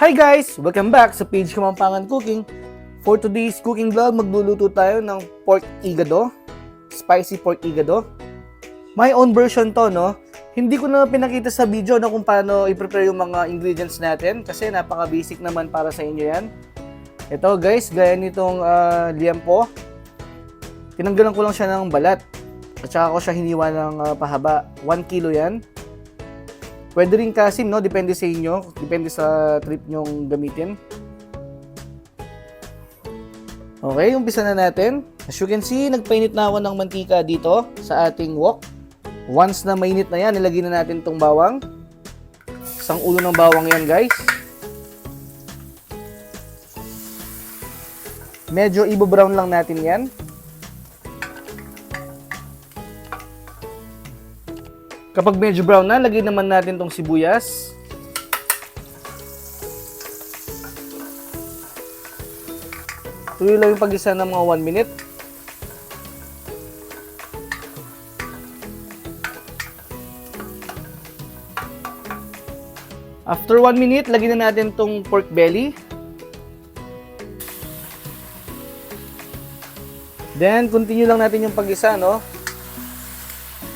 Hi guys! Welcome back sa page Kamampangan Cooking. For today's cooking vlog, magluluto tayo ng pork igado. Spicy pork igado. My own version to, no? Hindi ko na pinakita sa video na kung paano i-prepare yung mga ingredients natin kasi napaka-basic naman para sa inyo yan. Ito guys, gaya nitong liempo. Tinanggalan ko lang siya ng balat. At saka ko siya hiniwa ng pahaba. 1 kilo yan. Pwede rin kasim, no? Depende sa inyo. Depende sa trip nyong gamitin. Okay, umpisa na natin. As you can see, nagpainit na ako ng mantika dito sa ating wok. Once na mainit na yan, nilagay na natin itong bawang. Isang ulo ng bawang yan, guys. Medyo i-brown lang natin yan. Kapag medyo brown na, lagay naman natin tong sibuyas. Tuloy lang yung pag-isa ng mga 1 minute. After 1 minute, lagay na natin tong pork belly. Then, continue lang natin yung pag-isa, no?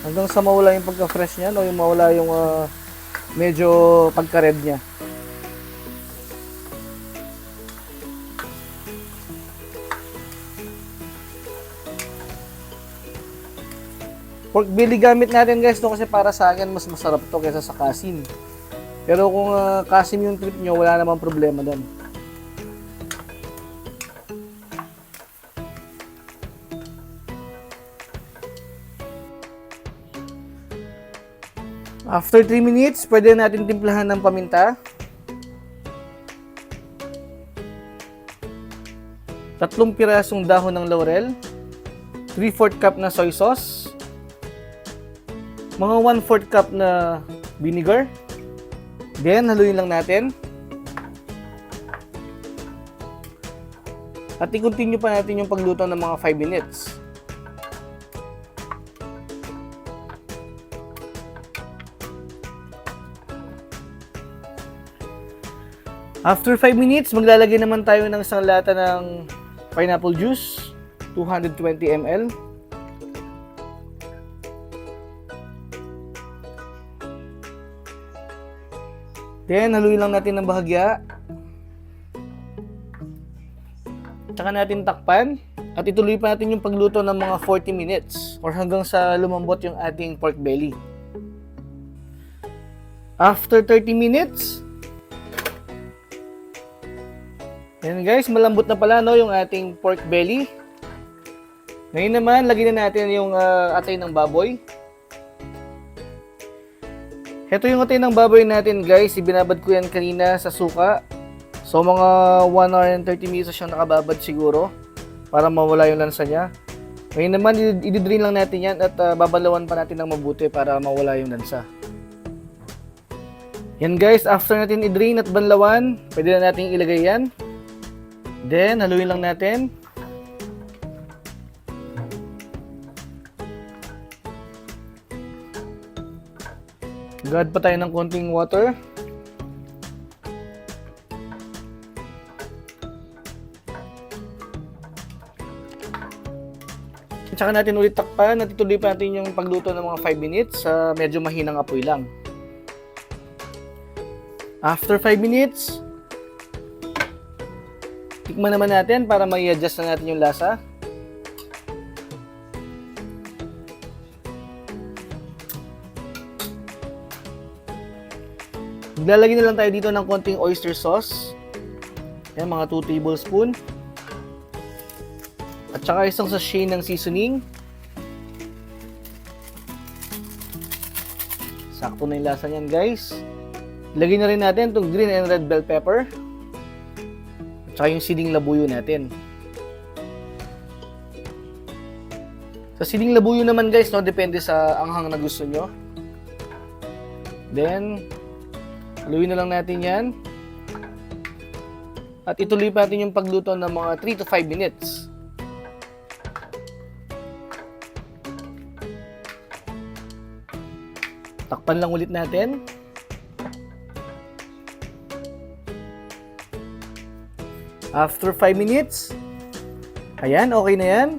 Hanggang sa mawala yung pagka-fresh niya, no? Yung mawala yung medyo pagka-red niya. Pork belly gamit natin guys, no? Kasi para sa akin mas masarap to kaysa sa kasim. Pero kung kasim yung trip nyo, wala namang problema doon. After 3 minutes, pwede natin timplahan ng paminta. 3 pirasong dahon ng laurel. 3/4 cup na soy sauce. Mga 1/4 cup na vinegar. Then, haluin lang natin. At i-continue pa natin yung pagluto ng mga 5 minutes. After 5 minutes, maglalagay naman tayo ng isang lata ng pineapple juice, 220 ml. Then, haluin lang natin ng bahagya. Tsaka natin takpan. At ituloy pa natin yung pagluto ng mga 40 minutes or hanggang sa lumambot yung ating pork belly. After 30 minutes, yan guys, malambot na pala, no, yung ating pork belly. Ngayon naman, lagyan na natin yung atay ng baboy. Ito yung atay ng baboy natin guys, ibinabad ko yan kanina sa suka. So mga 1 hour and 30 minutes siyang nakababad siguro para mawala yung lansa niya. Ngayon naman, i-drain lang natin yan at babalawan pa natin ng mabuti para mawala yung lansa. Yan guys, after natin i-drain at banlawan, pwede na natin ilagay yan. Then, haluin lang natin. Add pa tayo ng konting water. Tsaka natin ulit takpan at ituloy pa natin yung pagluto ng mga 5 minutes sa medyo mahinang apoy lang. After 5 minutes, tikman naman natin para mai-adjust na natin yung lasa. Maglalagay na lang tayo dito ng konting oyster sauce. Yan, mga 2 tablespoon. At saka isang sachet ng seasoning. Sakto na yung lasa niyan guys. Lagyan na rin natin itong green and red bell pepper. Tsaka yung siling labuyo natin. Sa siling labuyo naman guys, no, depende sa anghang na gusto nyo. Then, haluin na lang natin yan. At ituloy pa natin yung pagluto ng mga 3 to 5 minutes. Takpan lang ulit natin. After 5 minutes, ayan, okay na yan.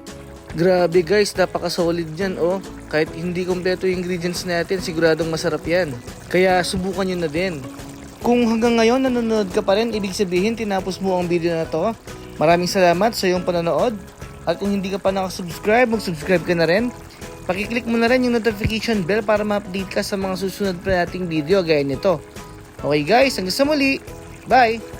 Grabe guys, napaka-solid yan oh. Kahit hindi kompleto yung ingredients natin, siguradong masarap yan. Kaya subukan nyo na din. Kung hanggang ngayon nanonood ka pa rin, ibig sabihin tinapos mo ang video na to. Maraming salamat sa iyong panonood. At kung hindi ka pa nakasubscribe, mag-subscribe ka na rin. Pakiclick mo na rin yung notification bell para ma-update ka sa mga susunod pa nating video gaya nito. Okay guys, hanggang sa muli. Bye!